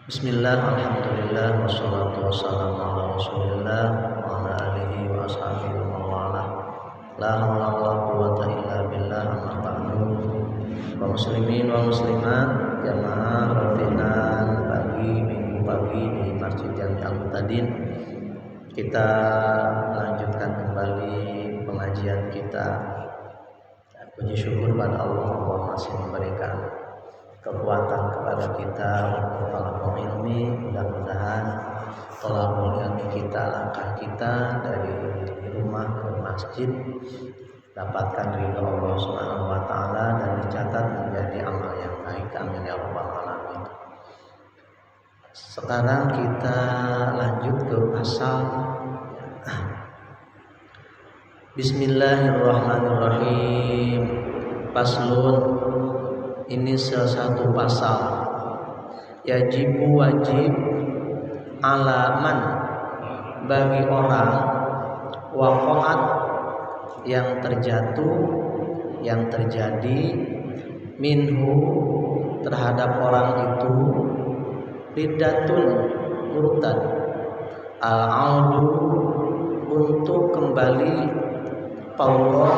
Bismillah, alhamdulillah, wassalatu wassalamu ala rasulillah wa ala alihi wa ashabihi wa mawala. La hawla wa la quwwata illa billah, amma ba'du. Kaum muslimin wa muslimat, jamaah rutinan minggu pagi di Masjid Jami Al-Muhtadin. Kita lanjutkan kembali pengajian kita. Puji syukur pada Allah masih memberikan kekuatan kepada kita untuk talabul ilmi. Mudah-mudahan talabul ilmi kita, langkah kita dari rumah ke masjid dapatkan ridha Allah Subhanahu wa taala dan dicatat menjadi amal yang baik. Amin ya rabbal alamin. Sekarang kita lanjut ke pasal Bismillahirrahmanirrahim. Paslun, ini salah satu pasal yajibu wajib alaman bagi orang waqa'at yang terjatuh, yang terjadi minhu terhadap orang itu riddatun murtad al-audu untuk kembali Allah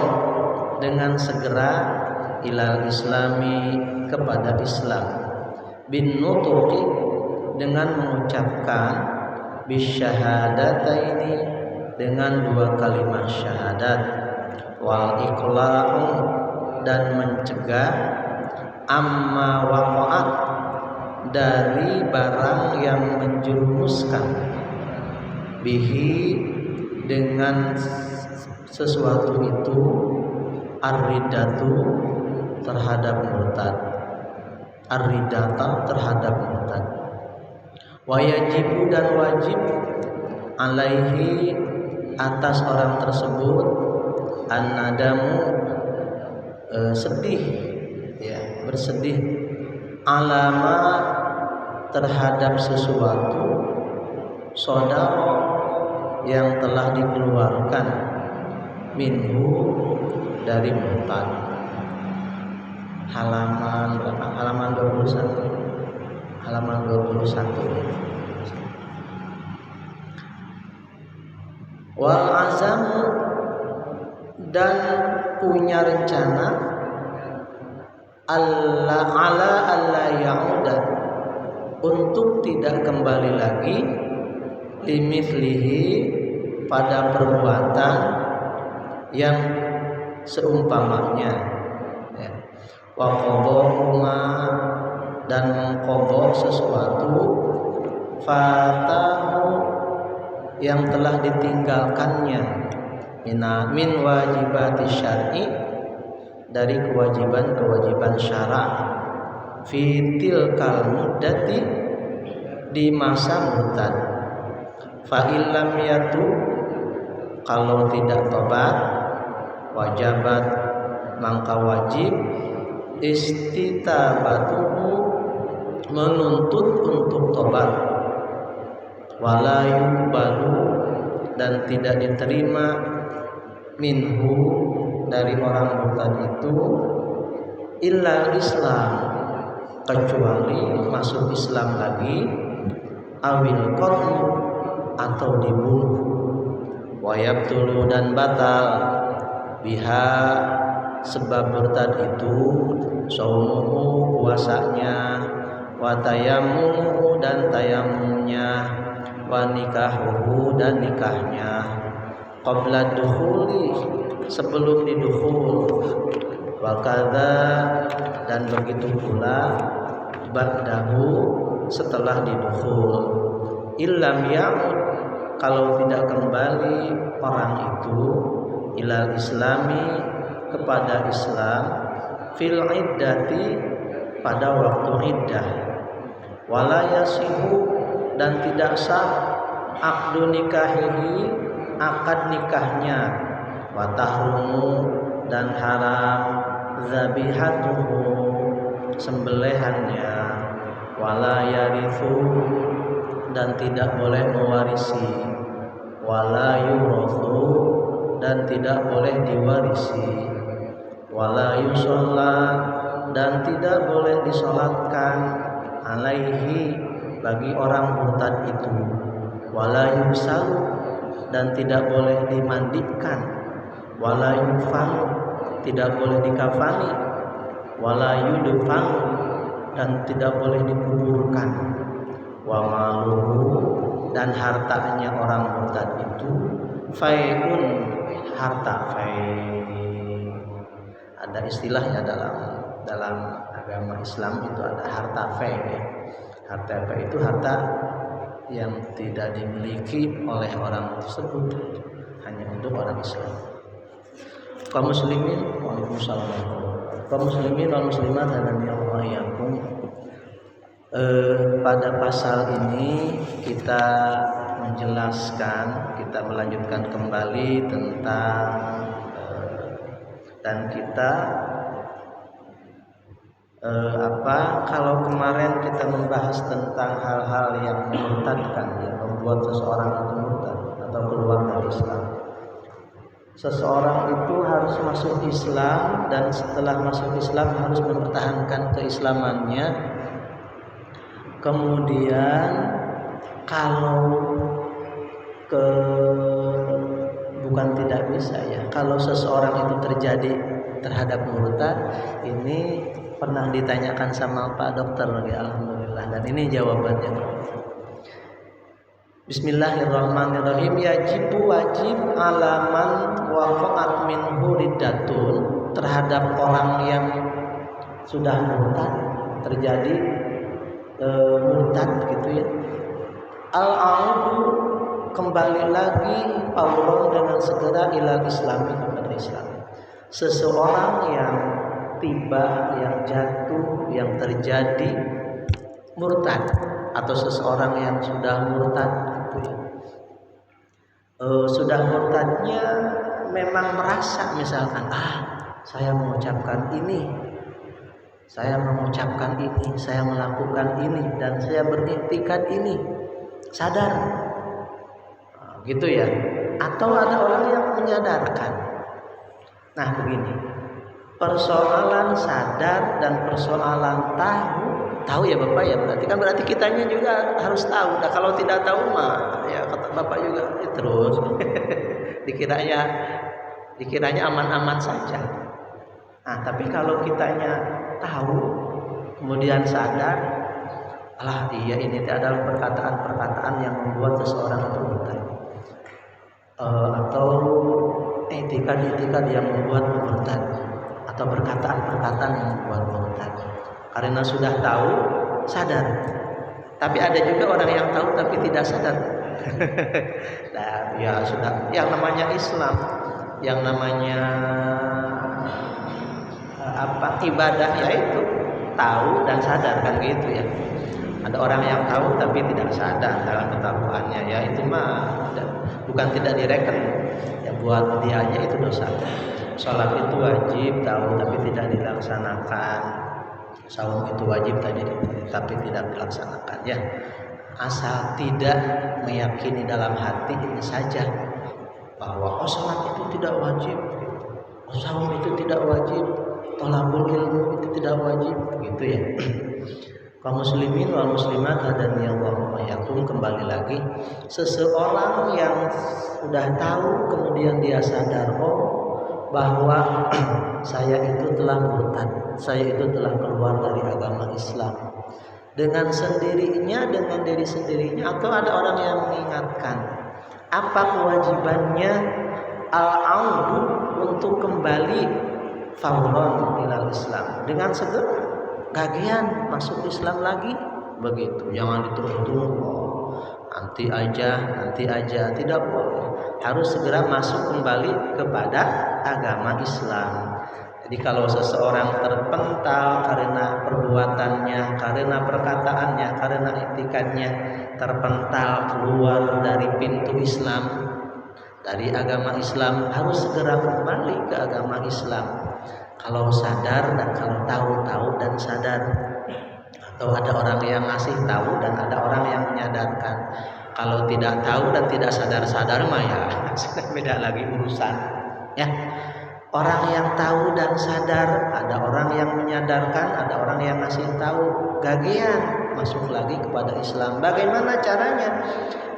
dengan segera ilal islami kepada Islam bin nutuqi dengan mengucapkan bisyahadataini dengan dua kalimat syahadat wal iqla'u dan mencegah amma waqa'at dari barang yang menjerumuskan bihi dengan sesuatu itu ar-riddatu terhadap murtad, ar-riddata terhadap murtad. Wa yajibu dan wajib alaihi atas orang tersebut an-nadamu sedih, ya, bersedih alama terhadap sesuatu sodaro yang telah dikeluarkan minhu dari murtad. Halaman berapa? Halaman 21. Halaman 21. Wal azam dan punya rencana alla ya'uda untuk tidak kembali lagi limithlihi pada perbuatan yang seumpamanya, ya. Wa qadahuma dan mengqadha sesuatu fatahu yang telah ditinggalkannya min wajibati syar'i dari kewajiban syara' fi tilkal muddati di masa murtad fa illam yatu kalau tidak tobat wajabat maka wajib istitabatuhu menuntut untuk tobat wala yuqbalu dan tidak diterima minhu dari orang murtad itu illa Islam kecuali masuk Islam lagi awil qatl atau dibunuh wa yabtulu dan batal biha sebab murtad itu saumuhu puasanya wa tayammumu dan tayamumnya wa nikahuhu dan nikahnya qabla dukhuli sebelum didukhul wa kadza dan begitu pula ba'dahu setelah didukhul illam ya'ud kalau tidak kembali orang itu ilal islami kepada Islam fil iddati pada waktu iddah wala yasihu dan tidak sah aqdu nikahihi akad nikahnya wa tahrumu dan haram zabihatuhu sembelihannya wala yarithu dan tidak boleh mewarisi wala yurathu dan tidak boleh diwarisi wala yusalla dan tidak boleh disolatkan alaihi bagi orang murtad itu, wala yusal, dan tidak boleh dimandikan, wala yufan, tidak boleh dikafani, wala yudfan, dan tidak boleh dikuburkan, wa maluhu, dan hartanya orang murtad itu fai'un, harta fai'. Ada istilahnya dalam agama Islam itu ada harta fai', ya. Harta fai' itu harta yang tidak dimiliki oleh orang tersebut, hanya untuk orang Islam. Kaum muslimin, waalaikumsalam. Kaum muslimin wal muslimat radhiyallahu anhum. Pada pasal ini kita menjelaskan, kita melanjutkan kembali tentang dan kita kalau kemarin kita membahas tentang hal-hal yang memurtadkan, yang membuat seseorang itu murtad atau keluar dari Islam. Seseorang itu harus masuk Islam, dan setelah masuk Islam harus mempertahankan keislamannya. Kemudian kalau bukan tidak bisa, ya, kalau seseorang itu terjadi terhadap murtad, ini pernah ditanyakan sama Pak Dokter lagi, alhamdulillah, dan ini jawabannya. Bismillahirrahmanirrahim. Yajibu, wajib, alaman waqa'at minhu riddatun, terhadap orang yang sudah murtad, terjadi murtad gitu, ya. Al-audu, kembali lagi fauron, dengan segera, ilal islami, kepada Islam. Seseorang yang tiba, yang jatuh, yang terjadi murtad, atau seseorang yang sudah murtad gitu, ya. Sudah murtadnya memang merasa, misalkan, saya mengucapkan ini, saya melakukan ini, dan saya beriktikad ini, sadar, gitu, ya. Atau ada orang yang menyadarkan. Nah, begini, persoalan sadar dan persoalan tahu ya Bapak, ya, berarti kitanya juga harus tahu. Nah, kalau tidak tahu mah, ya kata Bapak juga terus dikiranya aman-aman saja. Nah, tapi kalau kitanya tahu kemudian sadar, iya, ini adalah perkataan-perkataan yang membuat seseorang itu murtad, atau etika-etika yang membuat murtad, atau perkataan-perkataan yang membuat murtad. Karena sudah tahu, sadar. Tapi ada juga orang yang tahu tapi tidak sadar. Nah, ya sudah, yang namanya Islam, yang namanya ibadah, yaitu tahu dan sadar, kan gitu, ya. Ada orang yang tahu tapi tidak sadar dalam ketahuannya, ya itu mah bukan tidak direken, ya, buat dianya itu dosa. Salat itu wajib, tahu tapi tidak dilaksanakan. Saum itu wajib tadi, tapi tidak dilaksanakan, ya. Asal tidak meyakini dalam hati ini saja bahwa salat itu tidak wajib, saum itu tidak wajib, thalabul ilmu itu tidak wajib, gitu, ya. Kaum muslimin wal muslimat radhiyallahu anhum, kembali lagi, seseorang yang sudah tahu kemudian dia sadar, bahwa saya itu telah murtad, saya itu telah keluar dari agama Islam, dengan sendirinya, dengan diri sendirinya, atau ada orang yang mengingatkan. Apa kewajibannya? Al-audu, untuk kembali fauron ilal Islam, dengan segera, gagian masuk Islam lagi, begitu. Jangan ditunggu-tunggu, nanti aja, tidak boleh. Harus segera masuk kembali kepada agama Islam. Jadi kalau seseorang terpental karena perbuatannya, karena perkataannya, karena etikanya, terpental keluar dari pintu Islam, dari agama Islam, harus segera kembali ke agama Islam. Kalau sadar dan kalau tahu dan sadar. Atau ada orang yang ngasih tahu dan ada orang yang menyadarkan. Kalau tidak tahu dan tidak sadar mah, ya beda lagi urusan, ya. Orang yang tahu dan sadar, ada orang yang menyadarkan, ada orang yang ngasih tahu, gagian masuk lagi kepada Islam. Bagaimana caranya?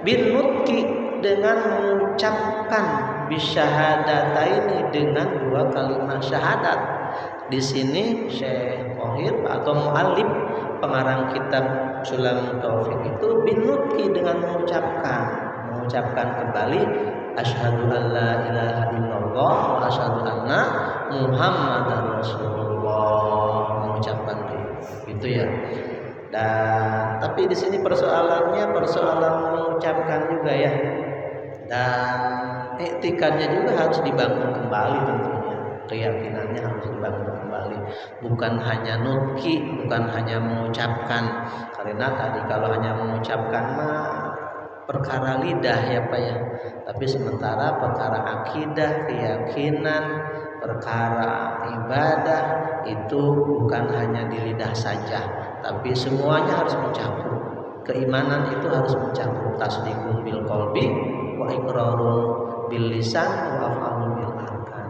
Binutki, dengan mengucapkan bisyahadataini, dengan dua kalimat syahadat. Di sini Syekh Qohir atau muallif pengarang kitab Sulamul Taufik itu binutki, dengan mengucapkan kembali asyhadu an la ilaha illallah wa asyhadu anna muhammadar rasulullah, mengucapkan itu ya. Dan tapi di sini persoalan mengucapkan juga ya, dan iktikadnya juga harus dibangun kembali tentunya, keyakinannya harus dibangun kembali, bukan hanya nutki, bukan hanya mengucapkan. Karena tadi kalau hanya mengucapkan mah perkara lidah ya Pak ya, tapi sementara perkara akidah, keyakinan, perkara ibadah itu bukan hanya di lidah saja, tapi semuanya harus mencakup. Keimanan itu harus mencakup tasdiqun bil qalbi wa iqrarun bil lisan wa af'alun bil arkan.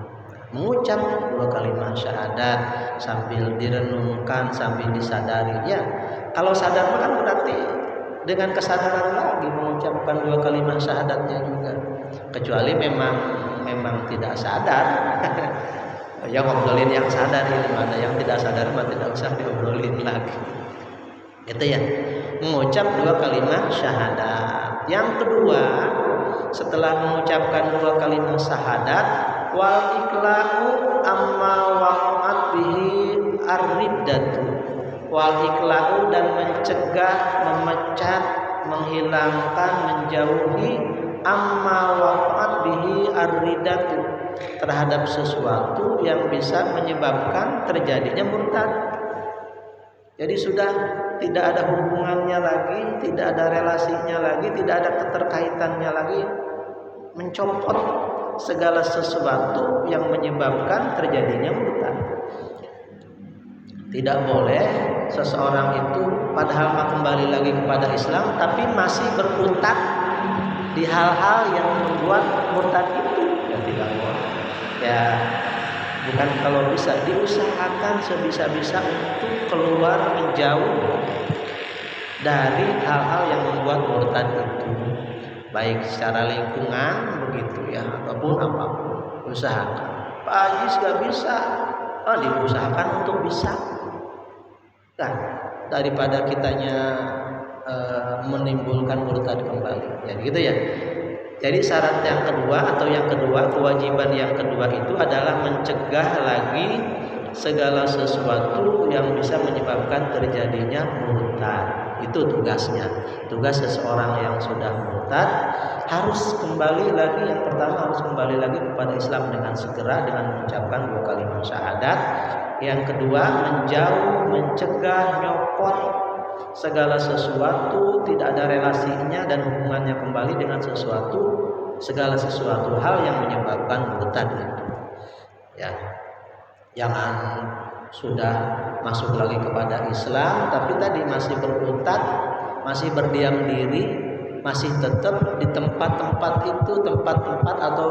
Mengucap dua kalimat syahadat sambil direnungkan, sambil disadari ya. Kalau sadar kan berarti dengan kesadaran lagi mengucapkan dua kalimat syahadatnya juga. Kecuali memang tidak sadar. Ya ngobrolin yang sadar ini, ada yang tidak sadar mah tidak usah diobrolin lagi. Itu ya, mengucap dua kalimat syahadat. Yang kedua, setelah mengucapkan dua kalimat syahadat, wal iqla'u amma waqa'at bihi ar-riddatu. Wal iqla'u, dan mencegah, memecat, menghilangkan, menjauhi amma waqa'at bihi ar-riddatu, terhadap sesuatu yang bisa menyebabkan terjadinya murtad. Jadi sudah tidak ada hubungannya lagi, tidak ada relasinya lagi, tidak ada keterkaitannya lagi, mencopot segala sesuatu yang menyebabkan terjadinya murtad. Tidak boleh seseorang itu padahal kembali lagi kepada Islam tapi masih berkutat di hal-hal yang membuat murtad itu, ya tidak boleh. Ya bukan kalau bisa, diusahakan sebisa-bisa untuk keluar menjauh dari hal-hal yang membuat murtad itu, baik secara lingkungan begitu ya, ataupun apapun. Usahakan. Pak Haji gak bisa, diusahakan untuk bisa. Nah, daripada kitanya menimbulkan murtad kembali. Ya gitu ya. Jadi syarat yang kedua kewajiban yang kedua itu adalah mencegah lagi segala sesuatu yang bisa menyebabkan terjadinya murtad. Itu tugasnya. Tugas seseorang yang sudah murtad harus kembali lagi, yang pertama harus kembali lagi kepada Islam dengan segera, dengan mengucapkan dua kalimat syahadat. Yang kedua, menjauh, mencegah, nyopot segala sesuatu tidak ada relasinya dan hubungannya kembali dengan segala sesuatu hal yang menyebabkan murtad itu. Ya. Jangan sudah masuk lagi kepada Islam tapi tadi masih berkutat, masih berdiam diri, masih tetap di tempat-tempat itu, tempat-tempat atau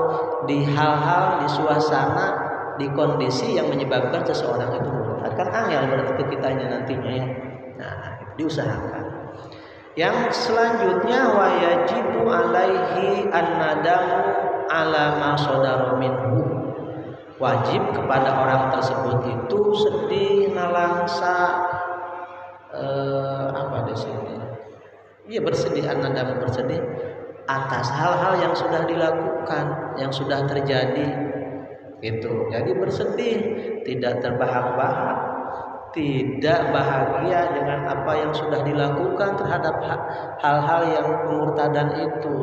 di hal-hal, di suasana, di kondisi yang menyebabkan seseorang itu murtad. Kan angel berarti ke kitanya nantinya ya. Nah, diusahakan. Yang selanjutnya wajibu alaihi an-nadamu ala ma sadara minhu. Wajib kepada orang tersebut itu sedih, nalangsa, apa di sini? Iya bersedih, an-nadam bersedih atas hal-hal yang sudah dilakukan, yang sudah terjadi. Gitu. Jadi bersedih, tidak terbahak-bahak, tidak bahagia dengan apa yang sudah dilakukan terhadap hal-hal yang pemurtadan itu,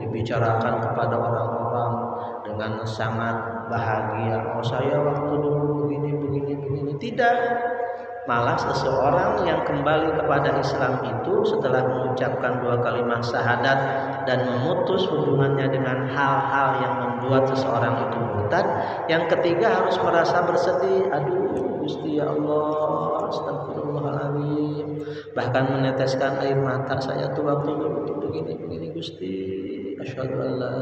dibicarakan kepada orang-orang dengan sangat bahagia. Oh saya waktu dulu begini. Tidak. Malah seseorang yang kembali kepada Islam itu setelah mengucapkan dua kalimat syahadat dan memutus hubungannya dengan hal-hal yang membuat seseorang itu murtad, yang ketiga harus merasa bersedih. Aduh Gusti ya Allah, astagfirullahaladzim, bahkan meneteskan air mata. Saya tuh waktu dulu begini Gusti, asyhadu an la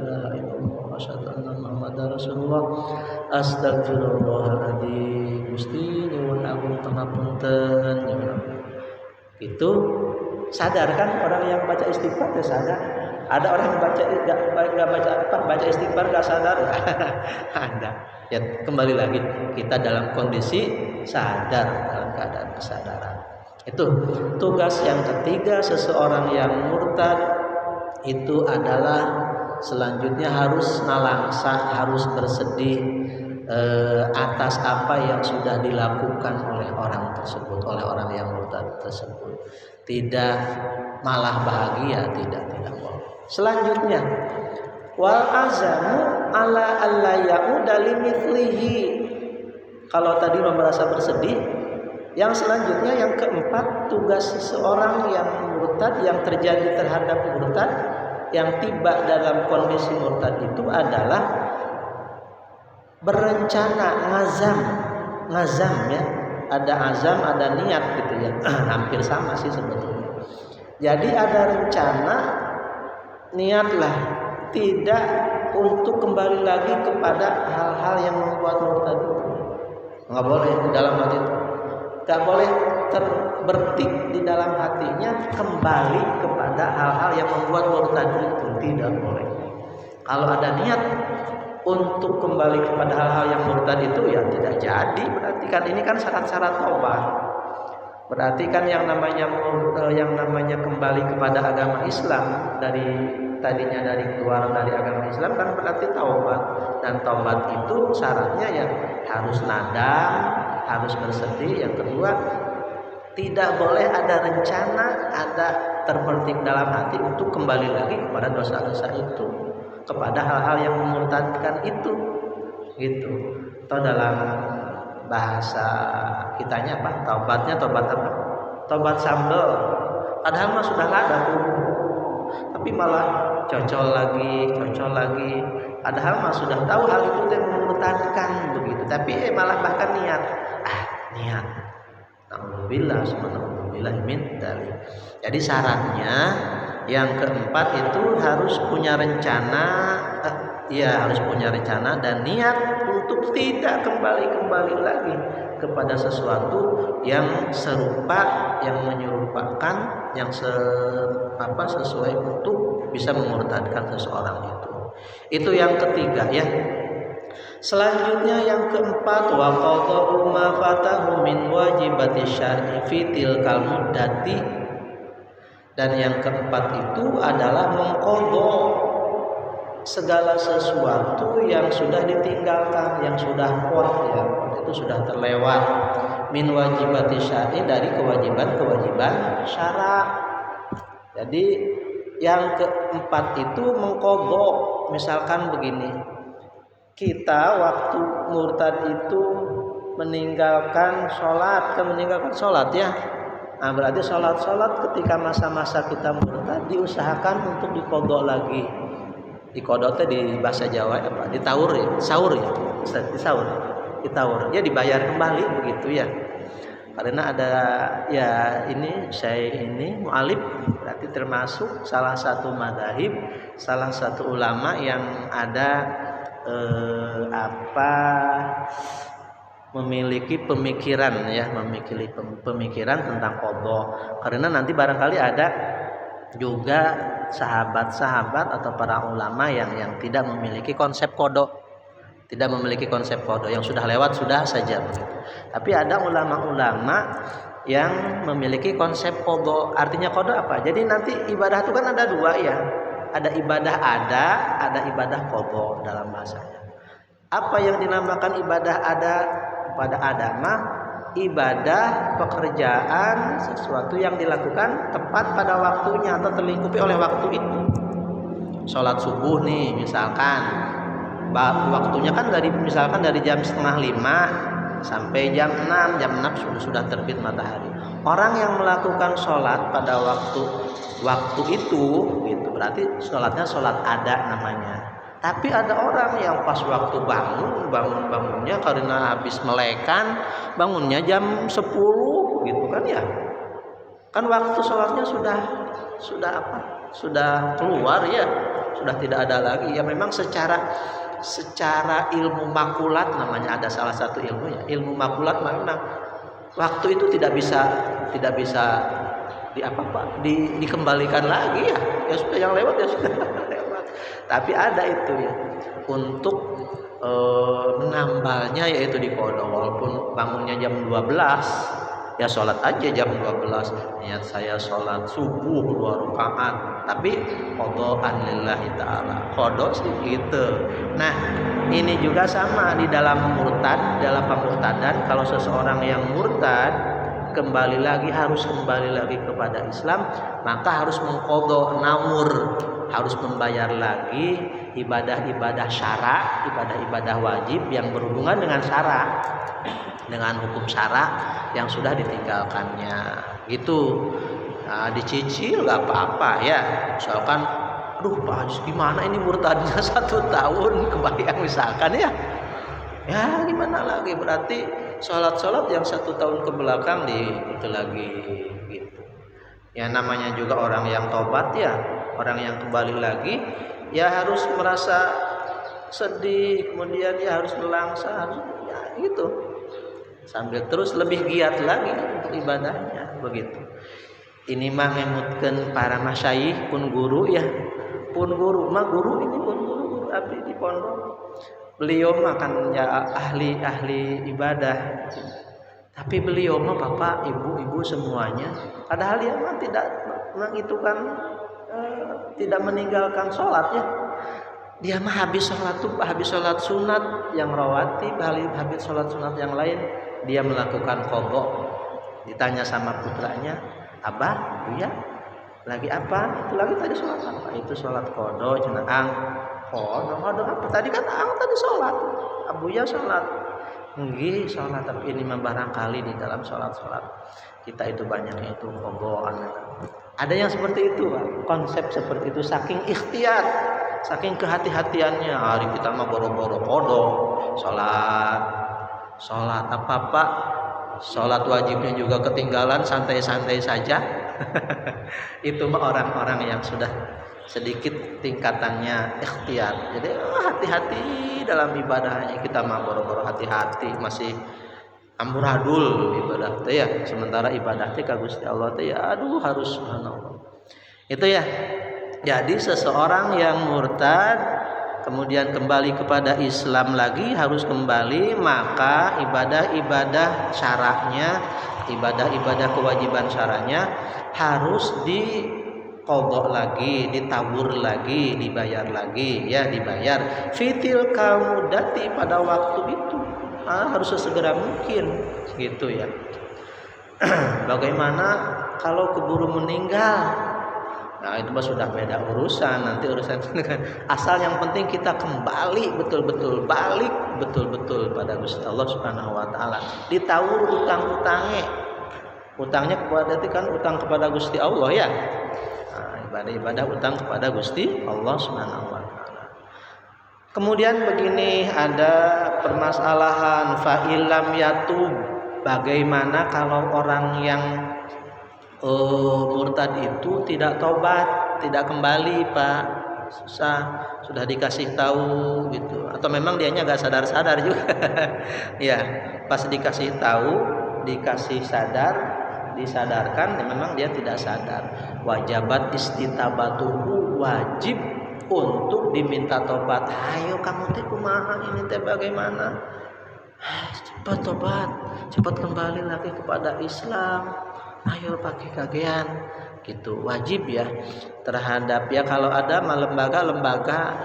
ilaha illallah, asyhadu anna muhammadar rasulullah, astagfirullahaladzim, Gusti nyuwun agung pangapunten. Itu sadar kan orang yang baca istighfar ya sadar. Ada orang yang baca istighfar nggak sadar. Ada. Ya kembali lagi kita dalam kondisi sadar, dalam keadaan kesadaran. Itu tugas yang ketiga seseorang yang murtad itu adalah selanjutnya harus nalangsa, harus bersedih atas apa yang sudah dilakukan oleh orang tersebut, oleh orang yang murtad tersebut. Tidak malah bahagia, tidak boleh. Selanjutnya wal azamu ala alla ya'uda limithlihi. Kalau tadi merasa bersedih, yang selanjutnya yang keempat, tugas seseorang yang murtad, yang terjadi terhadap murtad, yang tiba dalam kondisi murtad itu adalah berencana, ngazam ya. Ada azam, ada niat gitu ya. Hampir sama sih sebetulnya. Jadi ada rencana, niatlah tidak untuk kembali lagi kepada hal-hal yang membuat murtad itu. Nggak boleh di dalam hati itu. Nggak boleh terbertik di dalam hatinya kembali kepada hal-hal yang membuat murtad itu. Tidak boleh. Kalau ada niat untuk kembali kepada hal-hal yang murtad itu ya tidak jadi. Berarti kan ini kan syarat-syarat taubat. Berarti kan yang namanya kembali kepada agama Islam dari tadinya dari keluar dari agama Islam kan berarti taubat, dan taubat itu syaratnya ya harus nadam, harus bersedih. Yang kedua, tidak boleh ada rencana, ada terbertik dalam hati untuk kembali lagi kepada dosa-dosa itu, kepada hal-hal yang memurtadkan itu, gitu. Atau dalam bahasa kitanya apa? Taubatnya taubat apa? Taubat sambal. Padahal mah sudah ada tuh, tapi malah cocol lagi. Padahal mah sudah tahu hal itu yang memurtadkan begitu. Tapi malah bahkan niat. Alhamdulillah, subhanallah min dzalik. Jadi syaratnya yang keempat itu harus punya rencana, harus punya rencana dan niat untuk tidak kembali lagi kepada sesuatu yang serupa, yang menyerupakan, yang sesuai untuk bisa memurtadkan seseorang itu. Itu yang ketiga ya. Selanjutnya yang keempat, wa qada'u ma fatahu min wajibati syar'i fi tilkal muddati. Dan yang keempat itu adalah mengqadha segala sesuatu yang sudah ditinggalkan, yang sudah qad ya, itu sudah terlewat, min wajibati syar'i, dari kewajiban syara'. Jadi yang keempat itu mengqadha, misalkan begini, kita waktu murtad itu meninggalkan sholat ya. Nah, berarti sholat ketika masa-masa kita murtad diusahakan untuk diqadha lagi. Diqadha teh di bahasa Jawa apa? Ditaur ya, sahur ya. Ditaur. Ya dibayar kembali begitu ya. Karena ada ya saya ini mu'alif, berarti termasuk salah satu madzhab, salah satu ulama yang ada memiliki pemikiran tentang qadha. Karena nanti barangkali ada juga sahabat-sahabat atau para ulama yang tidak memiliki konsep qadha, yang sudah lewat sudah saja. Tapi ada ulama-ulama yang memiliki konsep qadha. Artinya qadha apa? Jadi nanti ibadah itu kan ada dua ya. Ada ibadah ada ibadah qadha dalam bahasanya. Apa yang dinamakan ibadah ada pada adamah, ibadah pekerjaan sesuatu yang dilakukan tepat pada waktunya atau terlingkupi oleh waktu itu. Sholat subuh nih misalkan, waktunya kan misalkan dari jam 4:30 sampai jam 6 sudah terbit matahari. Orang yang melakukan sholat pada waktu itu gitu, berarti sholatnya sholat ada namanya. Tapi ada orang yang pas waktu bangunnya karena habis melekan, bangunnya jam 10 gitu kan ya. Kan waktu sholatnya sudah keluar ya, sudah tidak ada lagi. Ya memang secara ilmu makulat namanya, ada salah satu ilmu ya. Ilmu makulat memang waktu itu tidak bisa di apa Pak, dikembalikan lagi ya. Ya sudah, yang lewat ya sudah lewat. Tapi ada itu ya untuk menambalnya, yaitu di qada. Walaupun bangunnya jam 12, ya sholat aja jam 12. Niat saya sholat subuh 2 rakaat, tapi qadaan lillahi ta'ala, qada sih gitu. Nah ini juga sama di dalam murtad, dalam pemurtadan. Kalau seseorang yang murtad harus kembali lagi kepada Islam, maka harus mengqada namur, harus membayar lagi ibadah-ibadah syara, ibadah-ibadah wajib yang berhubungan dengan syara, dengan hukum syara yang sudah ditinggalkannya gitu. Nah, dicicil nggak apa-apa ya. Misalkan, aduh Pak Haji gimana ini murtadnya 1 tahun kebayang misalkan ya. Ya gimana lagi, berarti sholat yang 1 tahun ke belakang itu lagi gitu. Ya namanya juga orang yang tobat ya, orang yang kembali lagi ya harus merasa sedih, kemudian ya harus melangsa, harus ya gitu, sambil terus lebih giat lagi untuk ibadahnya begitu. Ini mah ngemutkeun para masyayikh pun guru ya, pun guru mah guru ini pun guru abdi di pondok. Beliau mah kan ya ahli ibadah, tapi beliau mah bapak ibu semuanya, padahal dia mah tidak itu kan tidak meninggalkan sholat ya. Dia mah habis sholat sunat yang rawatib, habis sholat sunat yang lain dia melakukan qada. Ditanya sama putranya, abah ya lagi apa? Itu lagi tadi sholat apa? Itu sholat qada cenah ang. Qada apa tadi kan ang tadi sholat, abuya sholat. Nggih sholat, tapi ini mah barangkali di dalam sholat kita itu banyaknya itu qadaan. Ada yang seperti itu Pak. Konsep seperti itu saking ikhtiar, saking kehati-hatiannya. Hari kita mah boro-boro qada sholat apa Pak, sholat wajibnya juga ketinggalan, santai-santai saja. Itu mah orang-orang yang sudah sedikit tingkatannya ikhtiar. Jadi hati-hati dalam ibadahnya. Kita mah boro-boro hati-hati, masih amburadul ibadah teh ya. Sementara ibadah teh ka Gusti Allah teh ya aduh harus subhanallah. Itu ya. Jadi seseorang yang murtad kemudian kembali kepada Islam lagi harus kembali, maka ibadah-ibadah syara'nya, ibadah-ibadah kewajiban syara'nya harus diqadha lagi, ditabur lagi, dibayar lagi ya, dibayar fitil kaudati pada waktu itu. Harus sesegera mungkin gitu ya. Bagaimana kalau keburu meninggal? Nah itu mah sudah beda urusan, nanti urusan dengan asal yang penting kita kembali betul-betul, balik betul-betul pada Gusti Allah Subhanahu wa taala. Ditawur utangnya kepada itu kan utang kepada Gusti Allah ya. Nah, ibadah utang kepada Gusti Allah Subhanahu wa taala. Kemudian begini, ada permasalahan fa'ilam yatub. Bagaimana kalau orang yang murtad itu tidak tobat, tidak kembali Pak, susah, sudah dikasih tahu gitu, atau memang dianya nggak sadar juga. Ya pas dikasih tahu, dikasih disadarkan, memang dia tidak sadar. Wajabat istitabatuhu, wajib untuk diminta tobat. Ayo kamu teh kumaha ini teh bagaimana? Cepat tobat, cepat kembali lagi kepada Islam. Ayo pakai kagian gitu, wajib ya terhadap ya kalau ada lembaga,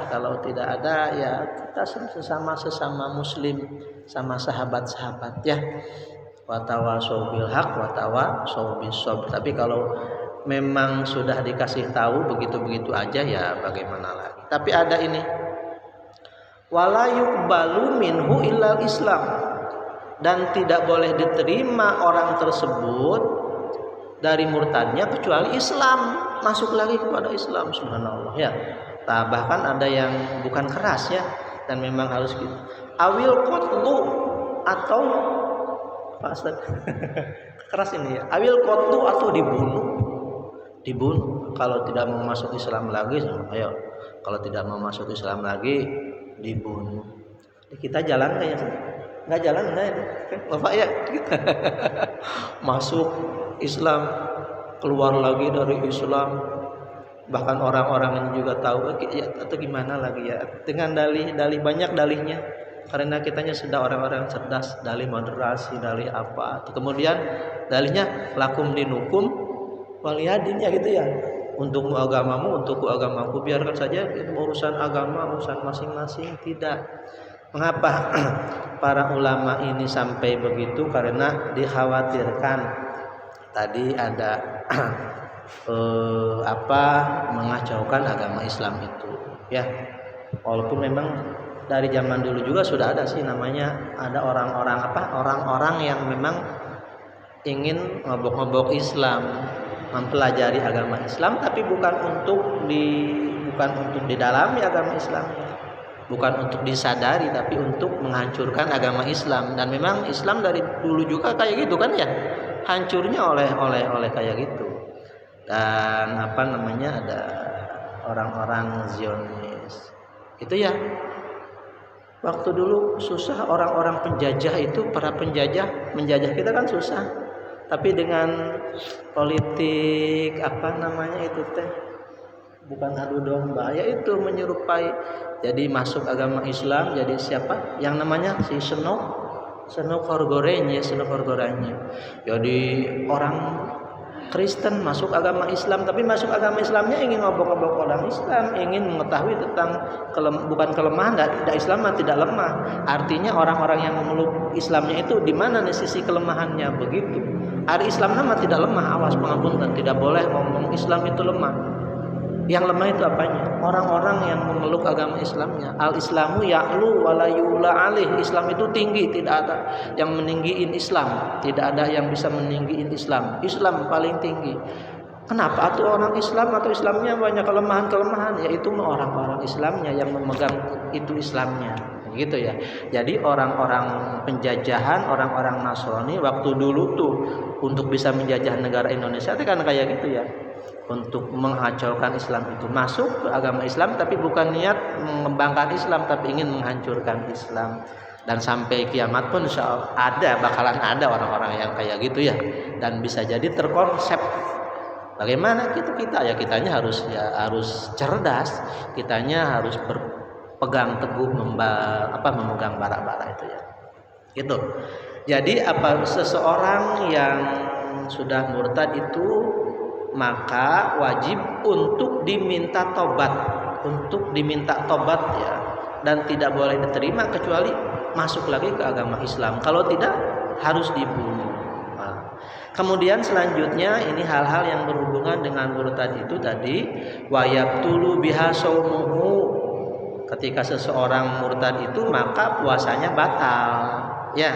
kalau tidak ada ya kita sesama muslim, sama sahabat-sahabat ya, watawasau bil haq watawasau bis sabr. Tapi kalau memang sudah dikasih tahu begitu aja ya bagaimana lagi. Tapi ada ini, wala yuqbalu minhu illal Islam, dan tidak boleh diterima orang tersebut dari murtadnya kecuali Islam, masuk lagi kepada Islam. Subhanallah ya. Bahkan ada yang bukan keras ya, dan memang harus gitu. Awil qatlu, atau Pak Ustaz keras ini ya. Awil qatlu, atau dibunuh kalau tidak mau masuk Islam lagi. Ayo kalau tidak mau masuk Islam lagi dibunuh. Kita jalan kayaknya nggak jalan enggak ya Bapak ya. Masuk Islam keluar lagi dari Islam, bahkan orang-orang ini juga tahu ya, atau gimana lagi ya, dengan dalih banyak dalihnya, karena kitanya sudah orang-orang cerdas, dalih moderasi, dalih apa, kemudian dalihnya lakum dinukum waliyadin ya gitu ya, untukmu agamamu, untukku agamaku, biarkan saja itu urusan agama, urusan masing-masing. Tidak. Mengapa para ulama ini sampai begitu? Karena dikhawatirkan tadi ada mengacaukan agama Islam itu ya. Walaupun memang dari zaman dulu juga sudah ada sih namanya, ada orang-orang yang memang ingin ngobok-ngobok Islam, mempelajari agama Islam, tapi bukan untuk didalami agama Islamnya, bukan untuk disadari, tapi untuk menghancurkan agama Islam. Dan memang Islam dari dulu juga kayak gitu kan ya, hancurnya oleh kayak gitu. Dan ada orang-orang Zionis itu ya, waktu dulu susah orang-orang penjajah itu, para penjajah menjajah kita kan susah, tapi dengan politik bukan adu domba ya, itu menyerupai, jadi masuk agama Islam, jadi siapa yang namanya si Senok Horgorenya, jadi orang Kristen masuk agama Islam, tapi masuk agama Islamnya ingin ngobok-ngobok orang Islam, ingin mengetahui tentang bukan kelemahan, tidak Islam tidak lemah, artinya orang-orang yang memeluk Islamnya itu di mana nih sisi kelemahannya, begitu. Hari Islam nama tidak lemah, awas pengampunan, tidak boleh ngomong Islam itu lemah. Yang lemah itu apanya? Orang-orang yang memeluk agama Islamnya. Al-Islamu ya'lu wa la yu'la alih. Islam itu tinggi, tidak ada yang meninggiin Islam, tidak ada yang bisa meninggiin Islam. Islam paling tinggi. Kenapa? Atau orang Islam atau Islamnya banyak kelemahan-kelemahan, yaitu orang-orang Islamnya yang memegang itu Islamnya. Gitu ya. Jadi orang-orang penjajahan, orang-orang Nasrani waktu dulu tuh untuk bisa menjajah negara Indonesia itu kan kayak gitu ya. Untuk mengacaukan Islam itu, masuk ke agama Islam tapi bukan niat mengembangkan Islam, tapi ingin menghancurkan Islam. Dan sampai kiamat pun insya Allah bakalan ada orang-orang yang kayak gitu ya, dan bisa jadi terkonsep. Bagaimana kita ya, kitanya harus cerdas, kitanya harus berpegang teguh memegang bara-bara itu ya. Gitu. Jadi seseorang yang sudah murtad itu maka wajib untuk diminta tobat ya, dan tidak boleh diterima kecuali masuk lagi ke agama Islam. Kalau tidak harus dibunuh. Kemudian selanjutnya ini hal-hal yang berhubungan dengan murtad itu tadi, wayabtulu biha shaumuhu. Ketika seseorang murtad itu maka puasanya batal. Ya,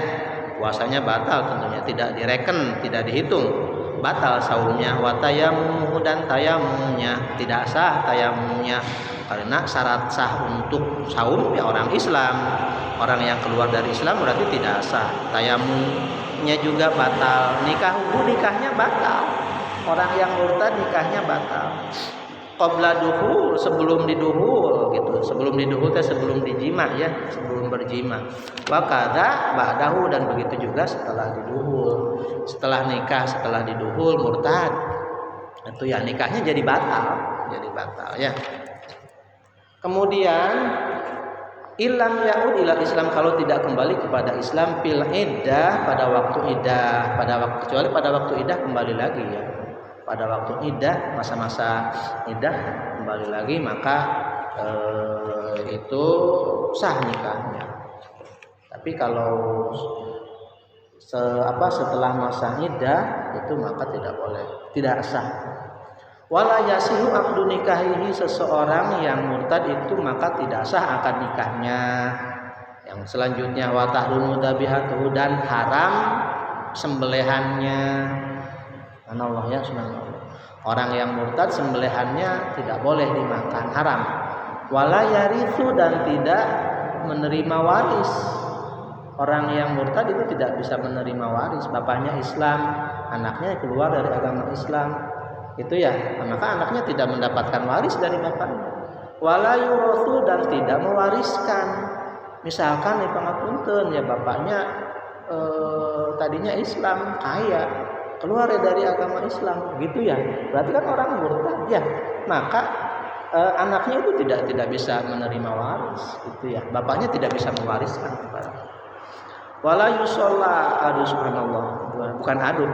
puasanya batal tentunya, tidak direken, tidak dihitung. Batal saumnya, wa tayammumu, dan tayamumnya tidak sah tayamumnya, karena syarat sah untuk saum ya orang Islam. Orang yang keluar dari Islam berarti tidak sah. Tayamumnya juga batal. Nikahnya batal. Orang yang murtad nikahnya batal. Qabla duhul, sebelum diduhul gitu. Sebelum diduhul itu sebelum dijima ya, sebelum berjima. Wa kadza ba'dahu, dan begitu juga setelah diduhul. Setelah nikah, setelah diduhul murtad. Itu ya nikahnya jadi batal ya. Kemudian ilam yaud ila Islam, kalau tidak kembali kepada Islam fil iddah, pada waktu iddah, kecuali pada waktu iddah kembali lagi ya. Pada waktu iddah, masa-masa iddah kembali lagi, maka itu sah nikahnya. Tapi kalau setelah masa iddah itu maka tidak boleh, tidak sah. Wala yasihu aqdu nikahihi, seseorang yang murtad itu maka tidak sah akad nikahnya. Yang selanjutnya wa tahrumu dzabihatuhu, dan haram sembelihannya. Allah ya, subhanallah. Orang yang murtad sembelihannya tidak boleh dimakan, haram. Wala yarithu, dan tidak menerima waris. Orang yang murtad itu tidak bisa menerima waris. Bapaknya Islam, anaknya keluar dari agama Islam, itu ya, maka anaknya tidak mendapatkan waris dari bapaknya. Wala yurathu, dan tidak mewariskan. Misalkan pangapunten ya, bapaknya tadinya Islam, kaya, keluar dari agama Islam, gitu ya. Berarti kan orang murtad ya. Maka anaknya itu tidak bisa menerima waris, gitu ya. Bapaknya tidak bisa mewariskan kepada. Wala yusolla, aduh subhanallah, bukan aduh.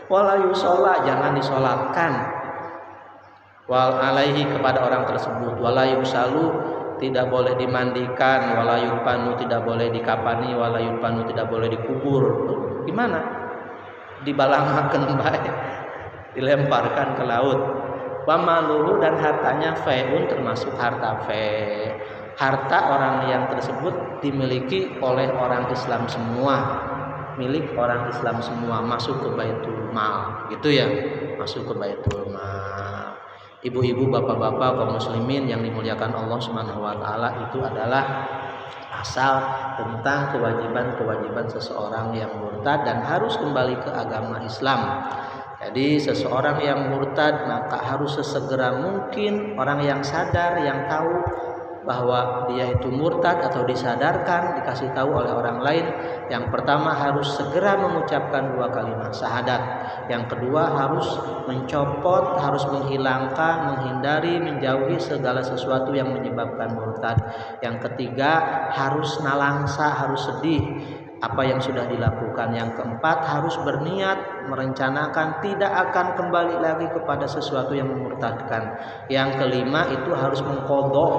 Wala yusolla, jangan disolatkan. Wal alaihi, kepada orang tersebut. Wala yusalu, tidak boleh dimandikan. Wala yupanu, tidak boleh dikapani. Wala yupanu, tidak boleh dikubur. Gimana? Dibalamaken bae, dilemparkan ke laut. Wamaluhu, dan hartanya fe'un, termasuk harta fe. Harta orang yang tersebut dimiliki oleh orang Islam semua, milik orang Islam semua, masuk ke Baitul Mal, gitu ya, masuk ke Baitul Mal. Ibu-ibu, bapak-bapak, kaum muslimin yang dimuliakan Allah Subhanahu wa taala, itu adalah asal tentang kewajiban-kewajiban seseorang yang murtad dan harus kembali ke agama Islam. Jadi seseorang yang murtad maka harus sesegera mungkin, orang yang sadar, yang tahu bahwa dia itu murtad atau disadarkan, dikasih tahu oleh orang lain, yang pertama harus segera mengucapkan 2 kalimat syahadat. Yang kedua harus mencopot, harus menghilangkan, menghindari, menjauhi segala sesuatu yang menyebabkan murtad. Yang ketiga harus nalangsa, harus sedih apa yang sudah dilakukan. Yang keempat harus berniat, merencanakan tidak akan kembali lagi kepada sesuatu yang memurtadkan. Yang kelima itu harus mengqadha,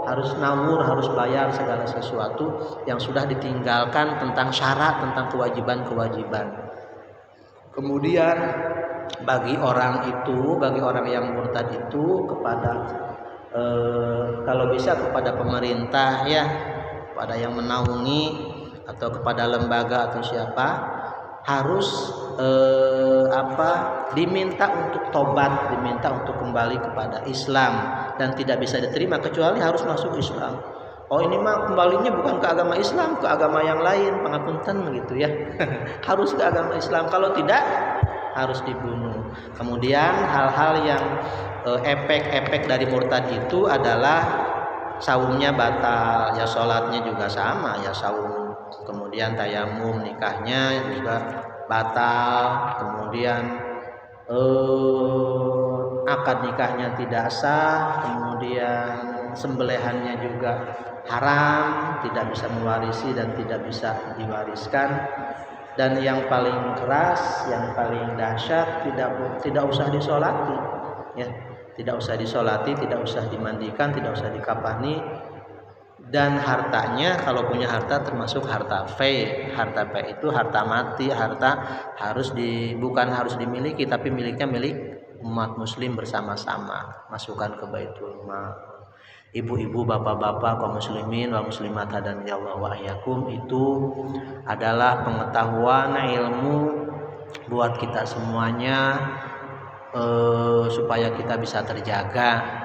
harus nawur, harus bayar segala sesuatu yang sudah ditinggalkan, tentang syarat, tentang kewajiban-kewajiban. Kemudian bagi orang yang murtad itu kepada kalau bisa kepada pemerintah ya, kepada yang menaungi atau kepada lembaga atau siapa, harus diminta untuk tobat, diminta untuk kembali kepada Islam, dan tidak bisa diterima kecuali harus masuk Islam. Oh ini mah kembalinya bukan ke agama Islam, ke agama yang lain, pangapunten begitu ya. Harus ke agama Islam, kalau tidak harus dibunuh. Kemudian hal-hal yang efek-efek dari murtad itu adalah saumnya batal, ya sholatnya juga sama, ya saum. Kemudian tayamum, nikahnya juga batal. Kemudian akad nikahnya tidak sah. Kemudian sembelihannya juga haram, tidak bisa mewarisi dan tidak bisa diwariskan. Dan yang paling keras, yang paling dahsyat, tidak usah disolati ya, tidak usah disolati, tidak usah dimandikan, tidak usah dikapani. Dan hartanya, kalau punya harta termasuk harta fe. Harta fe itu harta mati, harta bukan harus dimiliki, tapi miliknya milik umat muslim bersama-sama, masukkan ke Baitul Mal. Ibu-ibu, bapak-bapak, kaum muslimin wa muslimat hadan ya Allah wa iyyakum, itu adalah pengetahuan, ilmu buat kita semuanya, supaya kita bisa terjaga.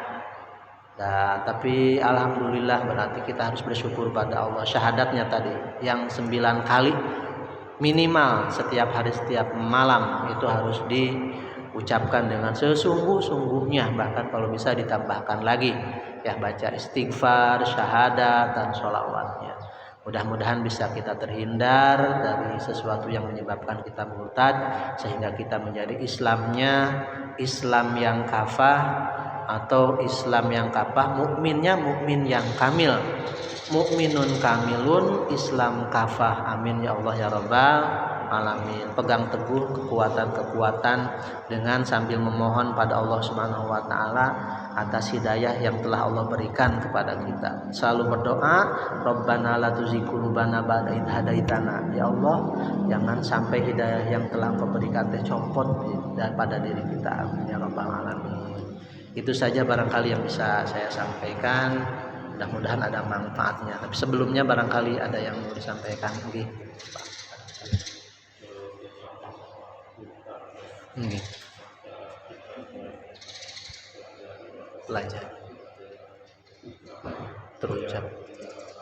Nah, tapi alhamdulillah berarti kita harus bersyukur pada Allah. Syahadatnya tadi yang 9 kali minimal setiap hari, setiap malam, itu harus diucapkan dengan sesungguh-sungguhnya, bahkan kalau bisa ditambahkan lagi ya, baca istighfar, syahadat, dan sholawatnya. Mudah-mudahan bisa kita terhindar dari sesuatu yang menyebabkan kita murtad, sehingga kita menjadi Islamnya Islam yang kafah, atau Islam yang kafah, mukminnya mukmin yang kamil, mukminun kamilun, Islam kafah. Amin ya Allah ya Rabbal alamin. Pegang teguh kekuatan-kekuatan dengan sambil memohon pada Allah Subhanahu wa taala atas hidayah yang telah Allah berikan kepada kita. Selalu berdoa, Rabbana la tuzigh qulubana ba'da idh hadaitana. Ya Allah, jangan sampai hidayah yang telah Engkau berikan copot pada diri kita. Amin ya Rabbal alamin. Itu saja barangkali yang bisa saya sampaikan. Mudah-mudahan ada manfaatnya. Tapi sebelumnya barangkali ada yang mau disampaikan lagi. Belajar terucap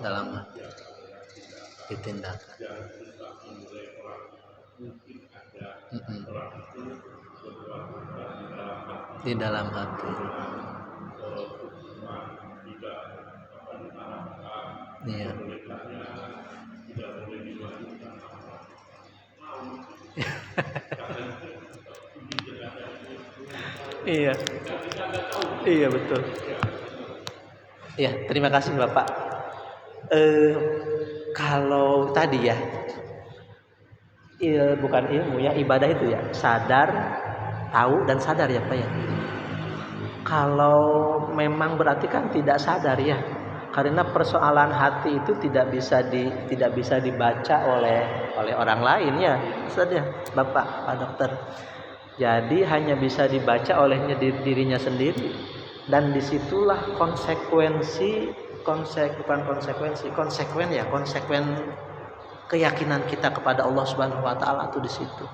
dalam hati, ditindakan. Di dalam hati. Iya. Iya. Iya betul. Ya, terima kasih Bapak. Kalau tadi ya, bukan ilmu ya, ibadah itu ya, sadar, tahu dan sadar ya Pak ya. Kalau memang berarti kan tidak sadar ya, karena persoalan hati itu tidak bisa dibaca oleh orang lain ya, Ustaz ya, Bapak, Pak Dokter. Jadi hanya bisa dibaca olehnya dirinya sendiri, dan disitulah konsekuen keyakinan kita kepada Allah Subhanahu Wa Taala tuh di situ.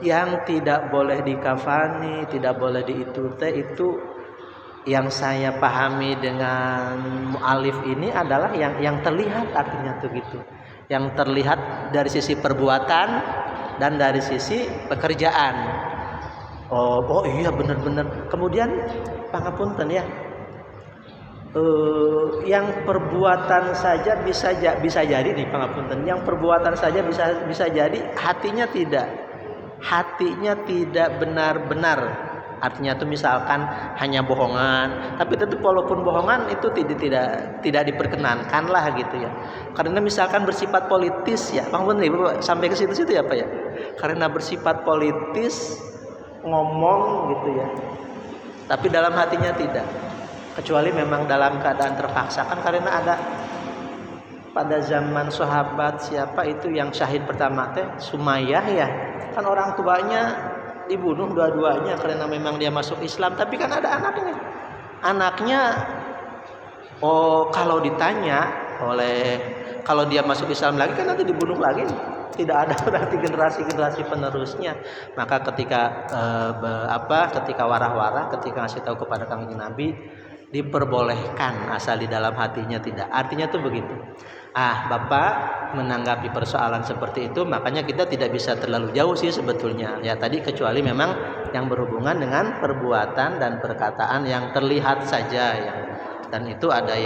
Yang tidak boleh dikafani, tidak boleh itu yang saya pahami dengan mu'alif ini adalah yang terlihat, artinya tuh gitu, yang terlihat dari sisi perbuatan dan dari sisi pekerjaan. Oh iya benar-benar. Kemudian pangapunten ya, yang perbuatan saja bisa jadi nih pangapunten, yang perbuatan saja bisa jadi hatinya tidak benar-benar. Artinya itu misalkan hanya bohongan, tapi tetap walaupun bohongan itu tidak diperkenankan lah gitu ya. Karena misalkan bersifat politis ya, pangapunten sampai ke situ ya Pak ya. Karena bersifat politis ngomong gitu ya, tapi dalam hatinya tidak, kecuali memang dalam keadaan terpaksa. Kan karena ada pada zaman sahabat siapa itu yang syahid pertama teh, Sumayyah ya, kan orang tuanya dibunuh dua-duanya karena memang dia masuk Islam, tapi kan ada anaknya kalau ditanya kalau dia masuk Islam lagi kan nanti dibunuh lagi, tidak ada berarti generasi penerusnya. Maka ketika ketika warah-warah, ketika ngasih tahu kepada Kanjeng Nabi, diperbolehkan asal di dalam hatinya tidak. Artinya tuh begitu. Bapak menanggapi persoalan seperti itu, makanya kita tidak bisa terlalu jauh sih sebetulnya ya tadi, kecuali memang yang berhubungan dengan perbuatan dan perkataan yang terlihat saja ya. Dan itu ada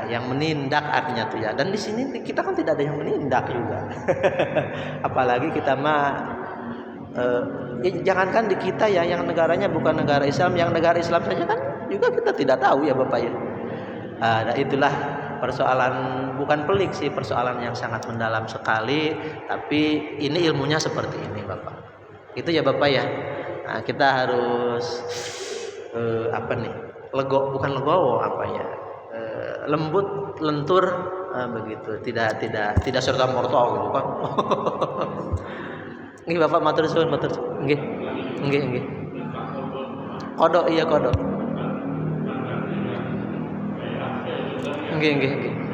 yang menindak, artinya tuh ya. Dan di sini kita kan tidak ada yang menindak juga. Apalagi kita jangankan di kita ya, yang negaranya bukan negara Islam, yang negara Islam saja kan juga kita tidak tahu ya Bapak ya. Nah itulah persoalan, bukan pelik sih, persoalan yang sangat mendalam sekali, tapi ini ilmunya seperti ini Bapak. Itu ya Bapak ya. Nah, kita harus bukan legowo lembut, lentur, begitu, tidak serta merta gitu kan. Nggih Bapak matur suwun. Nggih. Kodok. Nggih.